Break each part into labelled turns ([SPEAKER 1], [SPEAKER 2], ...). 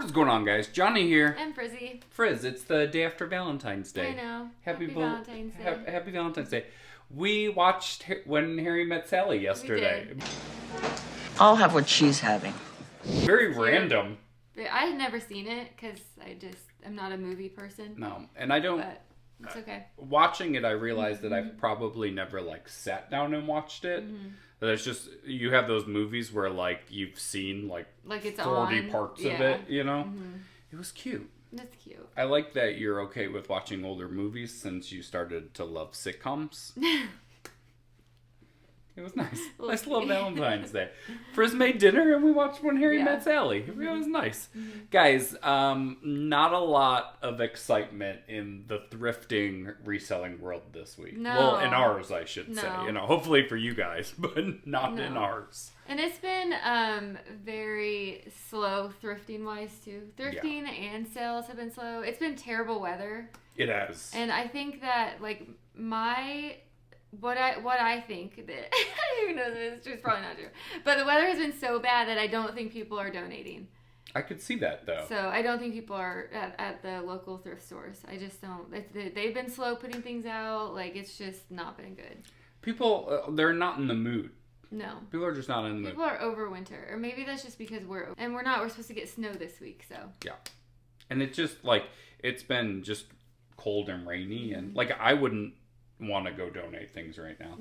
[SPEAKER 1] What is going on, guys? Johnny here.
[SPEAKER 2] And Frizzy.
[SPEAKER 1] Frizz, it's the day after Valentine's Day.
[SPEAKER 2] I know.
[SPEAKER 1] Happy
[SPEAKER 2] Valentine's Day.
[SPEAKER 1] Happy Valentine's Day. We watched When Harry Met Sally yesterday.
[SPEAKER 2] We did.
[SPEAKER 3] I'll have what she's having.
[SPEAKER 1] Very random.
[SPEAKER 2] I had never seen it because I'm not a movie person.
[SPEAKER 1] No, and I don't.
[SPEAKER 2] But it's okay.
[SPEAKER 1] Watching it, I realized that I've probably never sat down and watched it. That it's just you have those movies where you've seen
[SPEAKER 2] it's
[SPEAKER 1] 40
[SPEAKER 2] on.
[SPEAKER 1] parts of it. You know, it was cute.
[SPEAKER 2] That's cute.
[SPEAKER 1] I like that you're okay with watching older movies since you started to love sitcoms. It was nice. Nice little Valentine's Day. Frizz made dinner and we watched When Harry Met Sally. It was nice. Guys, not a lot of excitement in the thrifting reselling world this week.
[SPEAKER 2] No.
[SPEAKER 1] Well, in ours, I should say.
[SPEAKER 2] No.
[SPEAKER 1] You know, hopefully for you guys, but not in ours.
[SPEAKER 2] And it's been very slow thrifting wise too. Thrifting and sales have been slow. It's been terrible weather.
[SPEAKER 1] It has.
[SPEAKER 2] And I think that what I think that I don't even know this is probably not true. But the weather has been so bad that I don't think people are donating.
[SPEAKER 1] I could see that though.
[SPEAKER 2] So I don't think people are at the local thrift stores. I just don't. They've been slow putting things out. It's just not been good.
[SPEAKER 1] People, they're not in the mood.
[SPEAKER 2] No.
[SPEAKER 1] People are just not in the mood.
[SPEAKER 2] People are over winter. Or maybe that's just because we're not. We're supposed to get snow this week, so.
[SPEAKER 1] Yeah. And it's just it's been just cold and rainy and I wouldn't want to go donate things right now.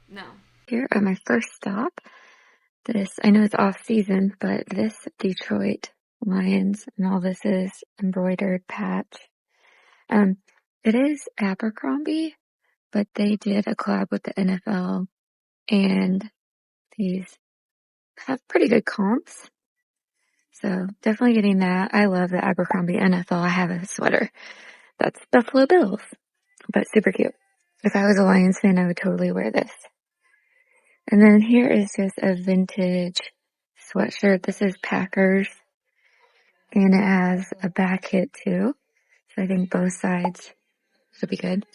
[SPEAKER 2] No.
[SPEAKER 4] Here at my first stop, I know it's off season, but this Detroit Lions and all this is embroidered patch. It is Abercrombie, but they did a collab with the NFL and these have pretty good comps. So definitely getting that. I love the Abercrombie NFL. I have a sweater. That's Buffalo Bills, but super cute. If I was a Lions fan, I would totally wear this. And then here is just a vintage sweatshirt. This is Packers. And it has a back hit too. So I think both sides should be good.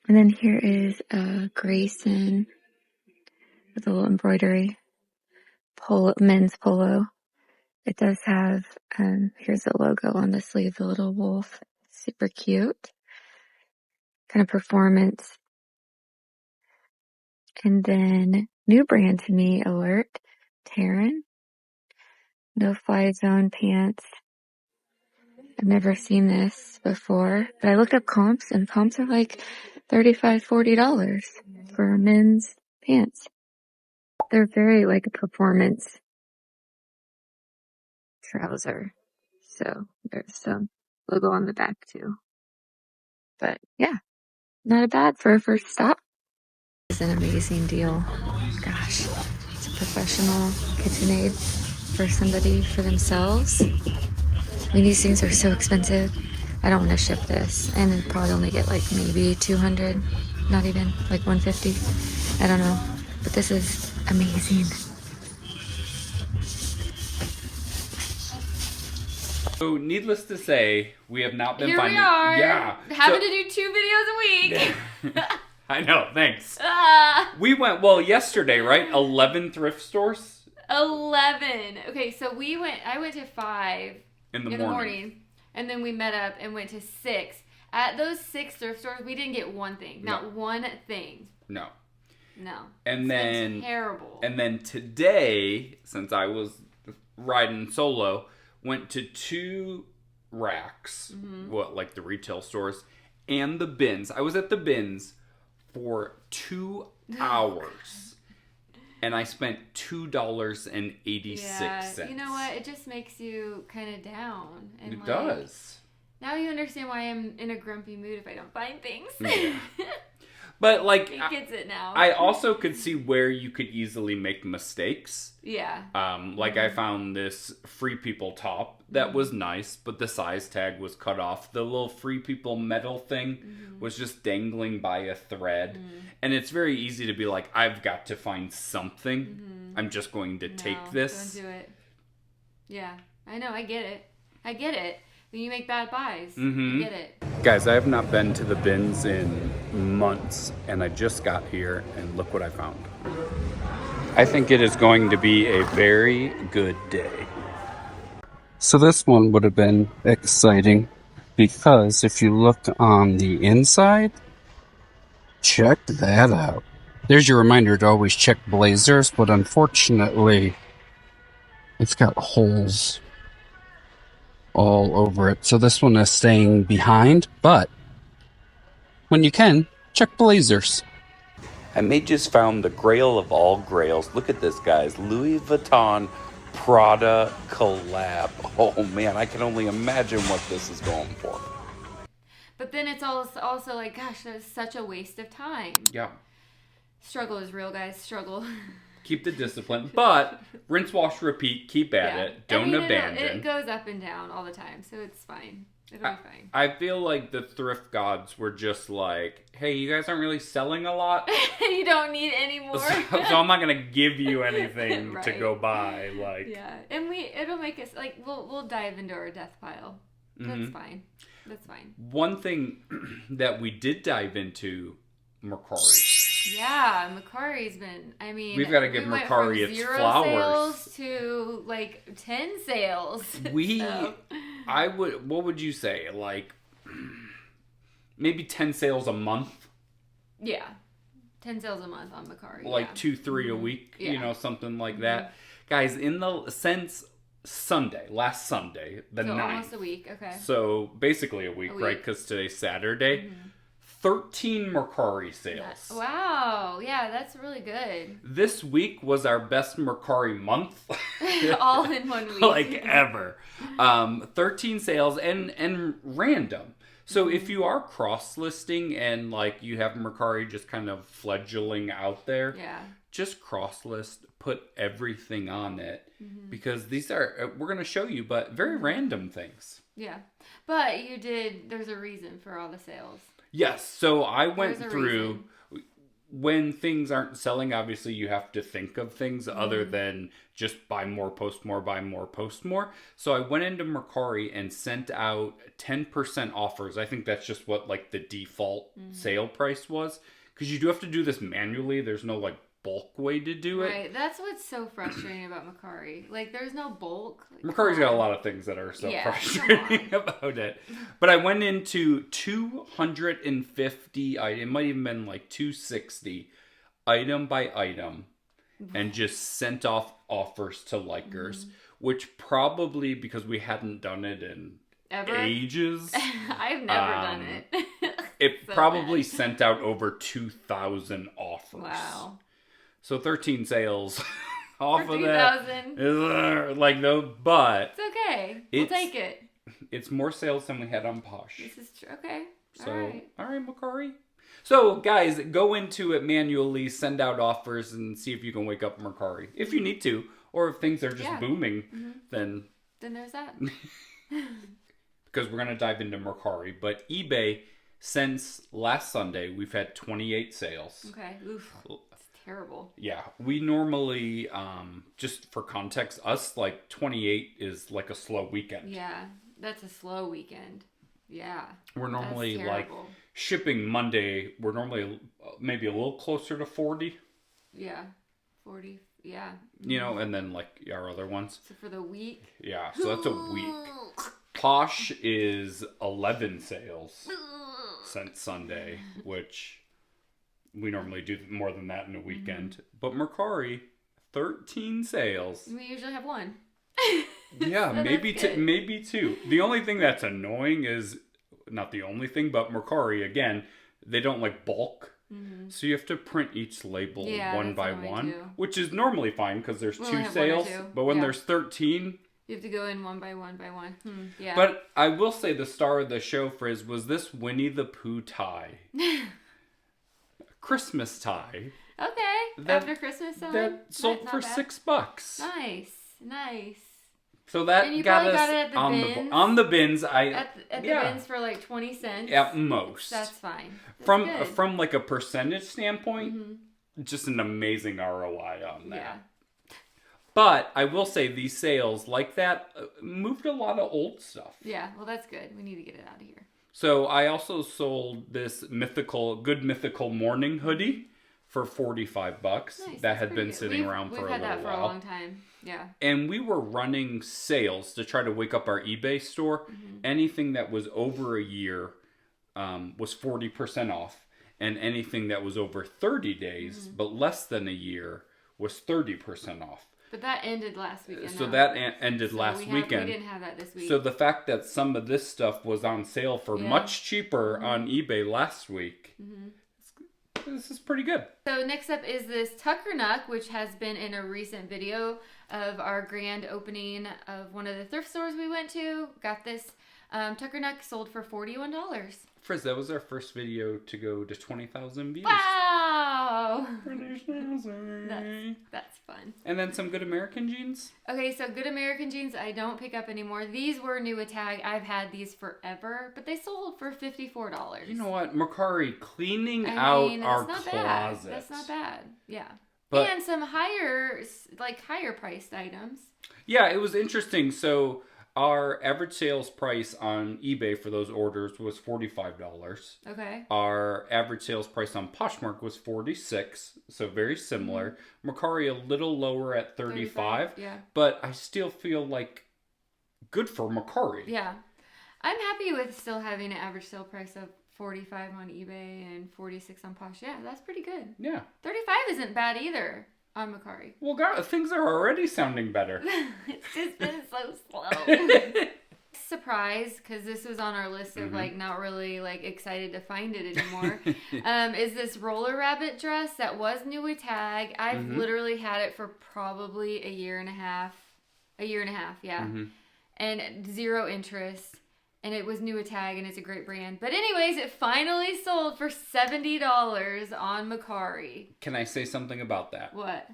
[SPEAKER 4] And then here is a Grayson with a little embroidery. Men's polo. It does have, here's the logo on the sleeve, the little wolf. Super cute. Kind of performance. And then new brand to me, alert, Terran. No fly zone pants. I've never seen this before, but I looked up comps and comps are $35, $40 for men's pants. They're very a performance trouser. So there's some logo on the back too. But yeah, not bad for a first stop. It's an amazing deal. Gosh, it's a professional KitchenAid for somebody for themselves. I mean, these things are so expensive. I don't want to ship this, and it'd probably only get maybe 200, not even 150. I don't know, but this is amazing.
[SPEAKER 1] So, needless to say, we have not been
[SPEAKER 2] Here
[SPEAKER 1] finding.
[SPEAKER 2] we are.
[SPEAKER 1] Yeah.
[SPEAKER 2] Having to do 2 videos a week.
[SPEAKER 1] I know. Thanks.
[SPEAKER 2] Ah.
[SPEAKER 1] We went yesterday, right? 11 thrift stores
[SPEAKER 2] 11. Okay, so I went to 5
[SPEAKER 1] in the
[SPEAKER 2] morning, and then we met up and went to 6. At those 6 thrift stores, we didn't get one thing. Not one thing.
[SPEAKER 1] No.
[SPEAKER 2] And
[SPEAKER 1] then
[SPEAKER 2] terrible.
[SPEAKER 1] And then today, since I was riding solo, went to 2 racks, the retail stores, and the bins. I was at the bins for 2 hours, and I spent $2.86.
[SPEAKER 2] Yeah, you know what? It just makes you kind of down. And
[SPEAKER 1] it does.
[SPEAKER 2] Now you understand why I'm in a grumpy mood if I don't find things.
[SPEAKER 1] Yeah. But
[SPEAKER 2] He gets it now.
[SPEAKER 1] I also could see where you could easily make mistakes.
[SPEAKER 2] Yeah.
[SPEAKER 1] I found this Free People top that was nice, but the size tag was cut off. The little Free People metal thing was just dangling by a thread. And it's very easy to be I've got to find something. I'm just going to take this.
[SPEAKER 2] Don't do it. Yeah. I know. I get it. When you make bad buys, I get it.
[SPEAKER 1] Guys, I have not been to the bins in months, and I just got here, and look what I found. I think it is going to be a very good day.
[SPEAKER 5] So this one would have been exciting because if you look on the inside, check that out. There's your reminder to always check blazers, but unfortunately, it's got holes all over it. So this one is staying behind, but when you can, check blazers.
[SPEAKER 1] I may just found the grail of all grails. Look at this, guys. Louis Vuitton Prada collab. Oh man, I can only imagine what this is going for.
[SPEAKER 2] But then it's also like, gosh, that's such a waste of time.
[SPEAKER 1] Yeah.
[SPEAKER 2] Struggle is real, guys. Struggle.
[SPEAKER 1] Keep the discipline, but rinse, wash, repeat. Keep at it. Don't abandon.
[SPEAKER 2] It goes up and down all the time, so it's fine. It'll be fine.
[SPEAKER 1] I feel like the thrift gods were just like, hey, you guys aren't really selling a lot.
[SPEAKER 2] You don't need any more.
[SPEAKER 1] So I'm not gonna give you anything
[SPEAKER 2] right.
[SPEAKER 1] to go buy. Like,
[SPEAKER 2] yeah, and it'll make us like we'll dive into our death pile. That's fine. That's fine.
[SPEAKER 1] One thing that we did dive into, mercari.
[SPEAKER 2] Yeah, mercari's been. I mean,
[SPEAKER 1] we've got to give mercari its flowers.
[SPEAKER 2] Sales to like 10 sales.
[SPEAKER 1] What would you say? Like maybe 10 sales a month.
[SPEAKER 2] Yeah, 10 sales a month on mercari.
[SPEAKER 1] Like 2-3 a week.
[SPEAKER 2] Yeah.
[SPEAKER 1] You know, something like that. Guys, since last Sunday, the 9th.
[SPEAKER 2] Almost a week. Okay.
[SPEAKER 1] So basically a week. Right? Because today's Saturday. 13 mercari sales.
[SPEAKER 2] Wow. Yeah, that's really good.
[SPEAKER 1] This week was our best mercari month.
[SPEAKER 2] All in 1 week.
[SPEAKER 1] Like ever. 13 sales and random. So if you are cross-listing and like you have mercari just kind of fledgling out there, just cross-list, put everything on it. Because these are, we're going to show you, but very random things.
[SPEAKER 2] Yeah. But there's a reason for all the sales.
[SPEAKER 1] Yes, so I went through, when things aren't selling, obviously you have to think of things other than just buy more, post more, buy more, post more. So I went into mercari and sent out 10% offers. I think that's just what like the default sale price was. Because you do have to do this manually. There's no like bulk way to do it.
[SPEAKER 2] Right, that's what's so frustrating about mercari. Like, there's no bulk. Like,
[SPEAKER 1] mercari's got a lot of things that are so frustrating about it. But I went into 250 items. It might even been like 260 item by item, and just sent off offers to likers, which probably because we hadn't done it in ages.
[SPEAKER 2] I've never done it.
[SPEAKER 1] It probably sent out over 2,000 offers.
[SPEAKER 2] Wow.
[SPEAKER 1] So 13 sales off of
[SPEAKER 2] 3,000.
[SPEAKER 1] that. Like, though, but
[SPEAKER 2] it's okay. We'll take it.
[SPEAKER 1] It's more sales than we had on Posh.
[SPEAKER 2] This is true. Okay.
[SPEAKER 1] So, all right, mercari. So, guys, go into it manually, send out offers, and see if you can wake up mercari. If you need to, or if things are just booming, then
[SPEAKER 2] there's that.
[SPEAKER 1] Because we're going to dive into mercari. But eBay, since last Sunday, we've had 28 sales.
[SPEAKER 2] Okay. Oof. Terrible.
[SPEAKER 1] Yeah, we normally, just for context, us, like, 28 is like a slow weekend.
[SPEAKER 2] Yeah, that's a slow weekend. Yeah.
[SPEAKER 1] We're normally, like, shipping Monday, we're normally maybe a little closer to 40.
[SPEAKER 2] Yeah, 40, yeah.
[SPEAKER 1] You know, and then, like, our other ones.
[SPEAKER 2] So for the week?
[SPEAKER 1] Yeah, so that's a week. Posh is 11 sales since Sunday, which... we normally do more than that in a weekend. But mercari, 13 sales.
[SPEAKER 2] We usually have one.
[SPEAKER 1] Yeah, so maybe two. The only thing that's annoying is, not the only thing, but mercari, again, they don't like bulk. So you have to print each label one by one, which is normally fine because there's 2 sales. But when there's 13...
[SPEAKER 2] you have to go in one by one by one. Yeah.
[SPEAKER 1] But I will say the star of the show, Frizz, was this Winnie the Pooh tie. Christmas tie.
[SPEAKER 2] Okay. After Christmas time?
[SPEAKER 1] That sold for $6.
[SPEAKER 2] Nice.
[SPEAKER 1] So that got us on the bins.
[SPEAKER 2] At the bins for like 20 cents.
[SPEAKER 1] At most.
[SPEAKER 2] That's fine.
[SPEAKER 1] From like a percentage standpoint, just an amazing ROI on that. Yeah. But I will say these sales like that moved a lot of old stuff.
[SPEAKER 2] Yeah, well that's good. We need to get it out of here.
[SPEAKER 1] So I also sold this mythical morning hoodie for $45
[SPEAKER 2] Nice,
[SPEAKER 1] that had been sitting around for a little while.
[SPEAKER 2] We've had that for a long time. Yeah.
[SPEAKER 1] And we were running sales to try to wake up our eBay store. Anything that was over a year was 40% off. And anything that was over 30 days, but less than a year, was 30% off.
[SPEAKER 2] But that ended last weekend.
[SPEAKER 1] So that ended last weekend.
[SPEAKER 2] We didn't have that this week.
[SPEAKER 1] So the fact that some of this stuff was on sale for much cheaper on eBay last week, this is pretty good.
[SPEAKER 2] So next up is this Tuckernuck, which has been in a recent video of our grand opening of one of the thrift stores we went to. Got this Tuckernuck sold for $41.
[SPEAKER 1] Frizz, that was our first video to go to 20,000 views.
[SPEAKER 2] Wow!
[SPEAKER 1] That's
[SPEAKER 2] fun.
[SPEAKER 1] And then some Good American jeans.
[SPEAKER 2] Okay, so Good American jeans I don't pick up anymore. These were new at tag. I've had these forever, but they sold for $54.
[SPEAKER 1] You know what? Mercari cleaning out our closets.
[SPEAKER 2] That's not bad. Yeah.
[SPEAKER 1] But,
[SPEAKER 2] and some higher priced items.
[SPEAKER 1] Yeah, it was interesting. So our average sales price on eBay for those orders was $45.
[SPEAKER 2] Okay.
[SPEAKER 1] Our average sales price on Poshmark was $46, so very similar. Mercari a little lower at $35.
[SPEAKER 2] Yeah.
[SPEAKER 1] But I still feel like good for Mercari.
[SPEAKER 2] Yeah. I'm happy with still having an average sale price of $45 on eBay and $46 on Posh. Yeah, that's pretty good.
[SPEAKER 1] Yeah.
[SPEAKER 2] $35 isn't bad either on Mercari.
[SPEAKER 1] Well, God, things are already sounding better.
[SPEAKER 2] It's just been so slow. Surprise, because this was on our list of not really excited to find it anymore. Is this roller rabbit dress that was new at tag. I've literally had it for probably a year and a half, yeah. And zero interest. And it was new at tag, and it's a great brand. But anyways, it finally sold for $70 on Mercari.
[SPEAKER 1] Can I say something about that?
[SPEAKER 2] What?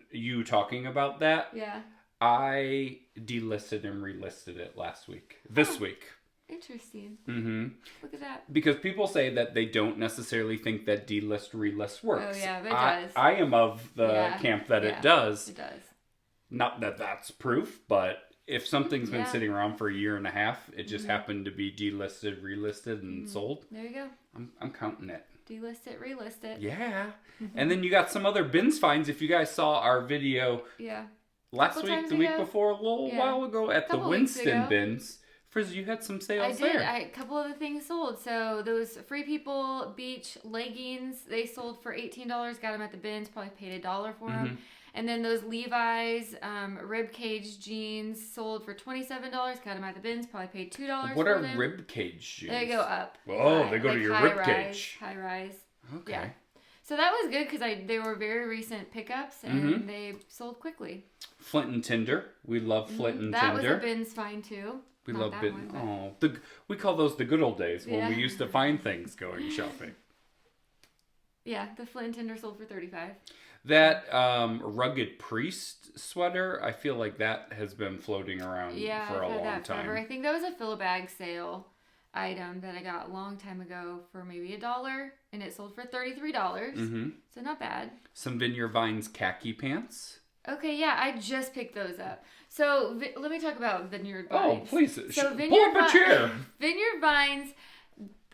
[SPEAKER 1] You talking about that?
[SPEAKER 2] Yeah.
[SPEAKER 1] I delisted and relisted it this week.
[SPEAKER 2] Interesting. Look at that.
[SPEAKER 1] Because people say that they don't necessarily think that delist, relist works.
[SPEAKER 2] Oh, yeah, but it does.
[SPEAKER 1] I am of the camp that it does.
[SPEAKER 2] It does.
[SPEAKER 1] Not that that's proof, but if something's been sitting around for a year and a half, it just happened to be delisted, relisted, and sold.
[SPEAKER 2] There you go.
[SPEAKER 1] I'm counting it.
[SPEAKER 2] Delist it, relist it.
[SPEAKER 1] Yeah. And then you got some other bins finds. If you guys saw our video last week, the week before, a little while ago at the Winston bins, Frizzy, you had some sales there.
[SPEAKER 2] I did. A couple of the things sold. So those Free People beach leggings, they sold for $18. Got them at the bins. Probably paid $1 for them. And then those Levi's rib cage jeans sold for $27. Got them at the bins. Probably paid $2
[SPEAKER 1] What
[SPEAKER 2] for
[SPEAKER 1] are
[SPEAKER 2] them.
[SPEAKER 1] rib cage jeans?
[SPEAKER 2] They go up.
[SPEAKER 1] Oh, they go to your rib cage.
[SPEAKER 2] High rise.
[SPEAKER 1] Okay.
[SPEAKER 2] Yeah. So that was good because they were very recent pickups and they sold quickly.
[SPEAKER 1] Flint and Tinder. We love Flint and
[SPEAKER 2] That
[SPEAKER 1] Tinder.
[SPEAKER 2] was a bins find too.
[SPEAKER 1] We love bins. Oh, we call those the good old days when we used to find things going shopping.
[SPEAKER 2] Yeah, the Flint and Tinder sold for $35.
[SPEAKER 1] That rugged priest sweater, I feel like that has been floating around for a long time.
[SPEAKER 2] Forever. I think that was a fill-a-bag sale item that I got a long time ago for maybe $1, and it sold for $33. So not bad.
[SPEAKER 1] Some Vineyard Vines khaki pants.
[SPEAKER 2] Okay, yeah, I just picked those up. So let me talk about Vineyard Vines.
[SPEAKER 1] Oh, please.
[SPEAKER 2] So
[SPEAKER 1] pull up a chair.
[SPEAKER 2] Vineyard Vines,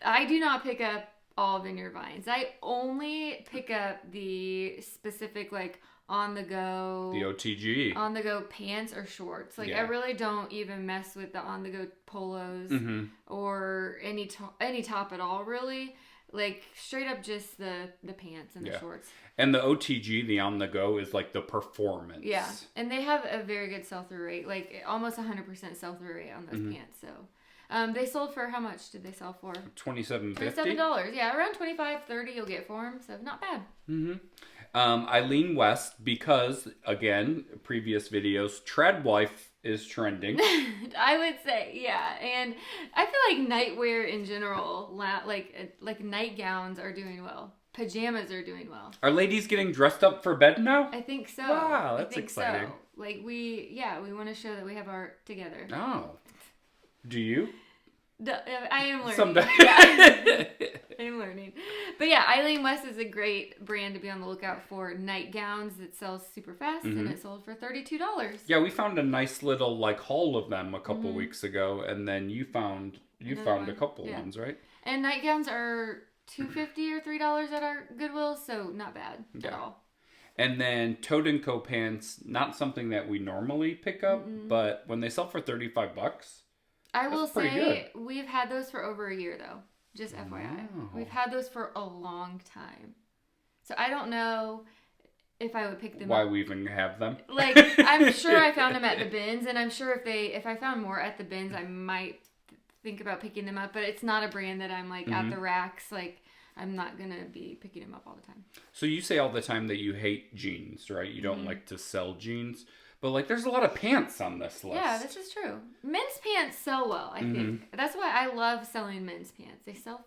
[SPEAKER 2] I do not pick up all Vineyard Vines. I only pick up the specific on the go,
[SPEAKER 1] the OTG,
[SPEAKER 2] on the go pants or shorts. I really don't even mess with the on the go polos or any top at all. Really, straight up just the pants and the shorts.
[SPEAKER 1] And the OTG, the on the go, is the performance.
[SPEAKER 2] Yeah, and they have a very good sell through rate, almost 100% sell through rate on those pants. So. They sold for, how much did they sell for?
[SPEAKER 1] $27.50.
[SPEAKER 2] $27, yeah, around $25-$30 you'll get for them, so not bad.
[SPEAKER 1] Eileen West, because again, previous videos, Treadwife is trending.
[SPEAKER 2] I would say, yeah, and I feel like nightwear in general, like nightgowns are doing well. Pajamas are doing well.
[SPEAKER 1] Are ladies getting dressed up for bed now?
[SPEAKER 2] I think so.
[SPEAKER 1] Wow, that's exciting.
[SPEAKER 2] So. We want to show that we have art together.
[SPEAKER 1] Oh. Do you?
[SPEAKER 2] I am learning.
[SPEAKER 1] Someday.
[SPEAKER 2] Yeah. I'm learning. But yeah, Eileen West is a great brand to be on the lookout for nightgowns that sells super fast, and it sold for $32.
[SPEAKER 1] Yeah, we found a nice little haul of them a couple weeks ago, and then you found a couple ones, right?
[SPEAKER 2] And nightgowns are $2.50 or $3 at our Goodwill, so not bad at all.
[SPEAKER 1] And then Toad & Co. pants, not something that we normally pick up, but when they sell for $35,
[SPEAKER 2] I will say we've had those for over a year, though. Just FYI. We've had those for a long time. So I don't know if I would pick them up.
[SPEAKER 1] Why we even have them?
[SPEAKER 2] Like, I'm sure I found them at the bins, and I'm sure if I found more at the bins, I might think about picking them up, but it's not a brand that I'm like at the racks, like I'm not gonna be picking them up all the time.
[SPEAKER 1] So you say all the time that you hate jeans, right? You don't like to sell jeans, but like there's a lot of pants on this list.
[SPEAKER 2] Yeah, this is true. Men's pants sell well, I think. That's why I love selling men's pants. They sell.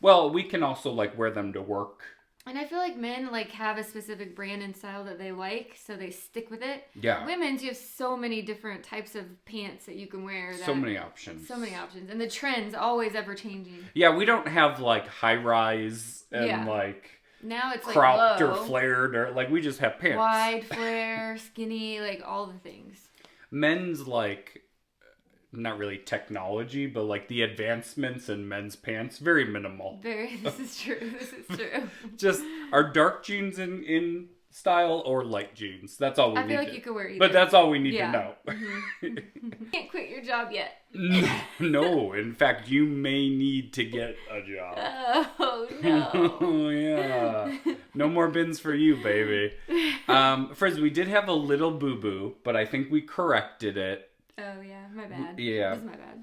[SPEAKER 1] Well, we can also like wear them to work.
[SPEAKER 2] And I feel like men like have a specific brand and style that they like, so they stick with it.
[SPEAKER 1] Yeah.
[SPEAKER 2] Women's, you have so many different types of pants that you can wear.
[SPEAKER 1] So many options.
[SPEAKER 2] And the trend's always ever changing.
[SPEAKER 1] Yeah, we don't have like high rise and like
[SPEAKER 2] now it's
[SPEAKER 1] cropped
[SPEAKER 2] like
[SPEAKER 1] or flared or like we just have pants.
[SPEAKER 2] Wide, flare, skinny, like all the things.
[SPEAKER 1] Men's like not really technology, but like the advancements in men's pants, very minimal.
[SPEAKER 2] This is true.
[SPEAKER 1] Just are dark jeans in style or light jeans. That's all we need.
[SPEAKER 2] I feel like you could wear either.
[SPEAKER 1] But that's all we need to know.
[SPEAKER 2] You can't quit your job yet.
[SPEAKER 1] No, in fact, you may need to get a job.
[SPEAKER 2] Oh, no.
[SPEAKER 1] Oh, yeah. No more bins for you, baby. Frizz, we did have a little boo-boo, but I think we corrected it.
[SPEAKER 2] Oh, yeah. My bad.
[SPEAKER 1] Yeah.
[SPEAKER 2] This is my bad.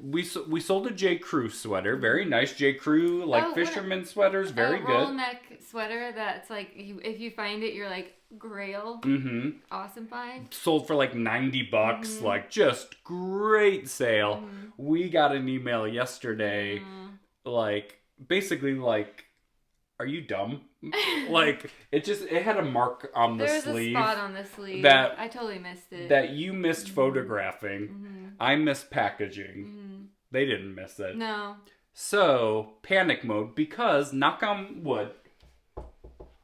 [SPEAKER 1] We sold a J. Crew sweater. Very nice. J. Crew, like fisherman sweaters. Very good.
[SPEAKER 2] Roll neck sweater that's like, if you find it, you're like, grail. Mm-hmm. Awesome find.
[SPEAKER 1] Sold for like $90. Like, just great sale. We got an email yesterday, like, basically like, are you dumb? Like, it had a mark on the sleeve.
[SPEAKER 2] There's a spot on the sleeve.
[SPEAKER 1] That
[SPEAKER 2] I totally missed it.
[SPEAKER 1] That you missed photographing. I missed packaging. They didn't miss it.
[SPEAKER 2] No.
[SPEAKER 1] So, panic mode, because, knock on wood,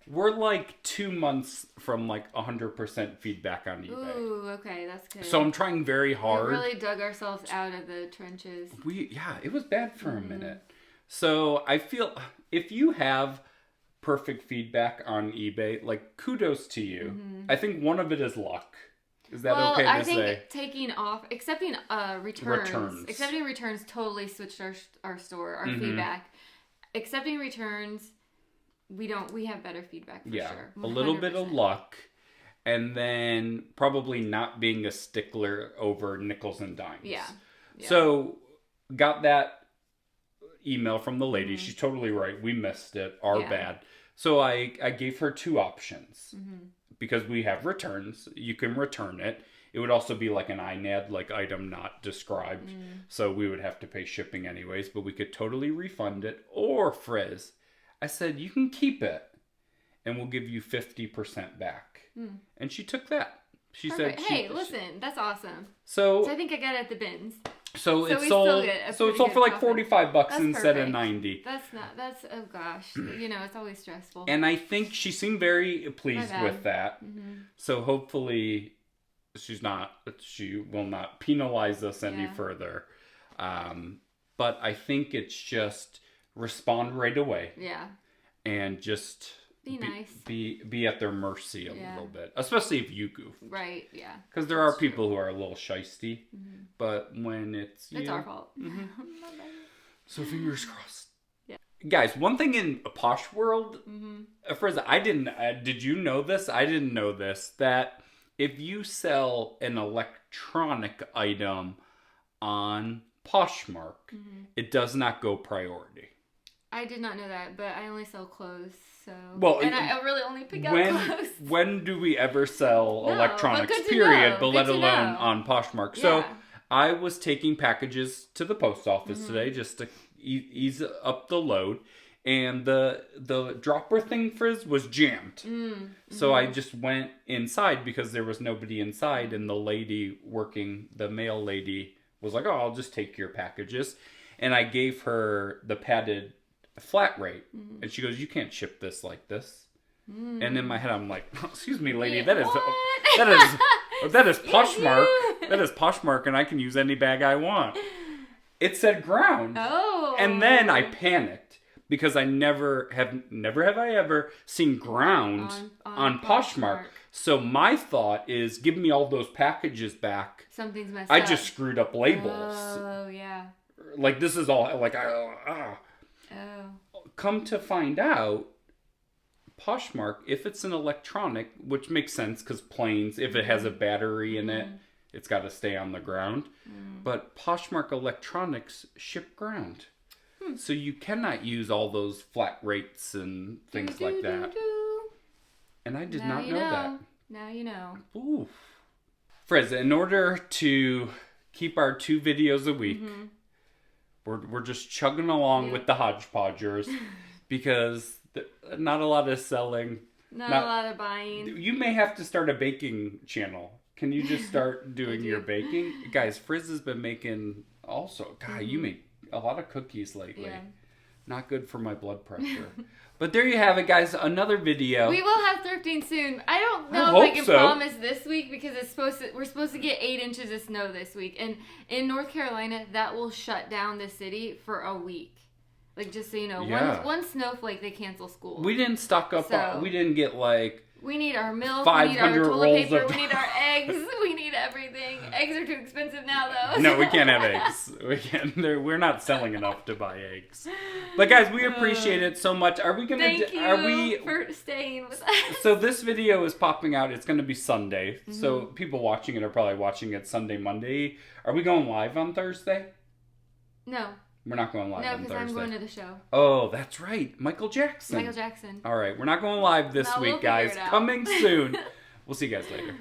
[SPEAKER 1] we're like 2 months from like 100% feedback on eBay.
[SPEAKER 2] Ooh, okay, that's good.
[SPEAKER 1] So I'm trying very hard.
[SPEAKER 2] We really dug ourselves out of the trenches.
[SPEAKER 1] It was bad for a minute. So I feel if you have perfect feedback on eBay, like kudos to you. I think one of it is luck. Is that okay to say?
[SPEAKER 2] Accepting returns totally switched our store, our feedback. Accepting returns, we have better feedback for sure. 100%.
[SPEAKER 1] A little bit of luck, and then probably not being a stickler over nickels and dimes. Yeah. So got that email from the lady. She's totally right. We missed it. Our bad. So I gave her two options. Because we have returns. You can return it. It would also be like an INAD, like item not described. So we would have to pay shipping anyways, but we could totally refund it. Or Frizz, I said, you can keep it and we'll give you 50% back. And she took that. She
[SPEAKER 2] Perfect. said, hey, listen, that's awesome.
[SPEAKER 1] So
[SPEAKER 2] I think I got it at the bins.
[SPEAKER 1] So it sold for like $45 instead of $90.
[SPEAKER 2] Oh gosh. It's always stressful.
[SPEAKER 1] And I think she seemed very pleased with that. So hopefully she will not penalize us any further. But I think it's just respond right away. Yeah. And just
[SPEAKER 2] be nice.
[SPEAKER 1] Be at their mercy a little bit, especially if you goof.
[SPEAKER 2] Right. Yeah.
[SPEAKER 1] Because there are people who are a little shisty, but when it's
[SPEAKER 2] our fault.
[SPEAKER 1] So fingers crossed. Yeah. Guys, one thing in a Posh world, Frizz, I didn't. Did you know this? I didn't know this. That if you sell an electronic item on Poshmark, it does not go priority.
[SPEAKER 2] I did not know that, but I only sell clothes, so... Well, and I really only pick out clothes.
[SPEAKER 1] When do we ever sell electronics, period, but let alone on Poshmark? Yeah. So I was taking packages to the post office today just to ease up the load, and the dropper thing, Frizz, was jammed. So I just went inside because there was nobody inside, and the mail lady was like, oh, I'll just take your packages. And I gave her the padded flat rate, and she goes, you can't ship this like this. And in my head I'm like, excuse me lady, that is Poshmark. That is Poshmark, and I can use any bag I want. It said ground. And then I panicked because I never have I ever seen ground on Poshmark. So my thought is, give me all those packages back.
[SPEAKER 2] Something's messed
[SPEAKER 1] I
[SPEAKER 2] up.
[SPEAKER 1] just screwed up labels.
[SPEAKER 2] Oh, yeah.
[SPEAKER 1] Like, this is all, like, Come to find out, Poshmark, if it's an electronic, which makes sense because planes, if it has a battery in it, it's got to stay on the ground. But Poshmark electronics ship ground. So you cannot use all those flat rates and things like that. And I did not know that.
[SPEAKER 2] Now you know.
[SPEAKER 1] Ooh. Frizz, in order to keep our 2 videos a week, we're just chugging along with the hodgepodgers because not a lot of selling.
[SPEAKER 2] Not a lot of buying.
[SPEAKER 1] You may have to start a baking channel. Can you just start doing your baking? Guys, Frizz has been making also. God, you make a lot of cookies lately. Yeah. Not good for my blood pressure. But there you have it, guys. Another video.
[SPEAKER 2] We will have thrifting soon. I don't know if I can promise this week because we're supposed to get 8 inches of snow this week. And in North Carolina, that will shut down the city for a week. Like, just so you know, one snowflake, they cancel school.
[SPEAKER 1] We didn't stock up. We didn't get like.
[SPEAKER 2] We need our milk, we need our toilet paper, we need our eggs, we need everything. Eggs are too expensive now, though.
[SPEAKER 1] No, we can't have eggs. We can't. We're not selling enough to buy eggs. But guys, we appreciate it so much. Are we gonna?
[SPEAKER 2] Thank you for staying with us.
[SPEAKER 1] So this video is popping out. It's gonna be Sunday. So people watching it are probably watching it Sunday, Monday. Are we going live on Thursday?
[SPEAKER 2] No.
[SPEAKER 1] We're not going live on Thursday.
[SPEAKER 2] No, because I'm going to the show.
[SPEAKER 1] Oh, that's right. Michael Jackson.
[SPEAKER 2] Michael Jackson.
[SPEAKER 1] All right. We're not going live this week, guys. Coming soon. We'll see you guys later.